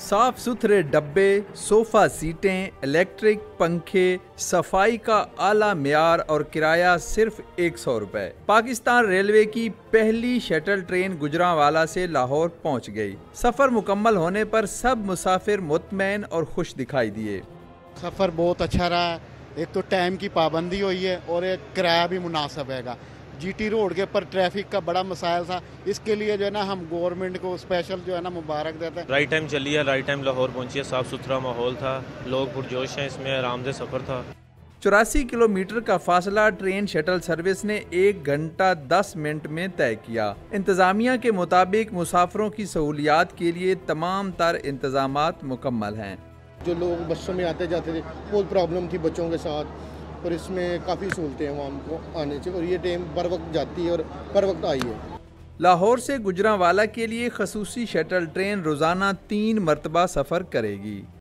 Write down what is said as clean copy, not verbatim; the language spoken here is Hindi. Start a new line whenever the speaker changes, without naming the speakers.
साफ सुथरे डब्बे, सोफा सीटें, इलेक्ट्रिक पंखे, सफाई का आला मियार और किराया सिर्फ 100 रुपए। पाकिस्तान रेलवे की पहली शटल ट्रेन गुजरांवाला से लाहौर पहुंच गई। सफर मुकम्मल होने पर सब मुसाफिर मुतमईन और खुश दिखाई दिए।
सफ़र बहुत अच्छा रहा। एक तो टाइम की पाबंदी हुई है और एक किराया भी मुनासिब हैगा। जीटी रोड के ऊपर ट्रैफिक का बड़ा मसाइल था, इसके लिए जो है ना हम गवर्नमेंट को स्पेशल जो है ना मुबारक देते हैं।
राइट टाइम चली है, राइट टाइम लाहौर पहुंची है। साफ़ सुथरा माहौल था, लोग पुरजोश हैं, इसमें आरामदेह सफ़र था।
84 किलोमीटर का फासला ट्रेन शटल सर्विस ने 1 घंटा 10 मिनट में तय किया। इंतजामिया के मुताबिक मुसाफिरों की सहूलियात के लिए तमाम तर इंतजामात मुकम्मल हैं।
जो लोग बसों में आते जाते थे बहुत प्रॉब्लम थी बच्चों के साथ, और इसमें काफ़ी सहूलतें हैं वहाँ को आने से, और ये ट्रेन बर वक्त जाती है और बर वक्त आई है।
लाहौर से गुजरांवाला के लिए खसूसी शटल ट्रेन रोज़ाना 3 मरतबा सफ़र करेगी।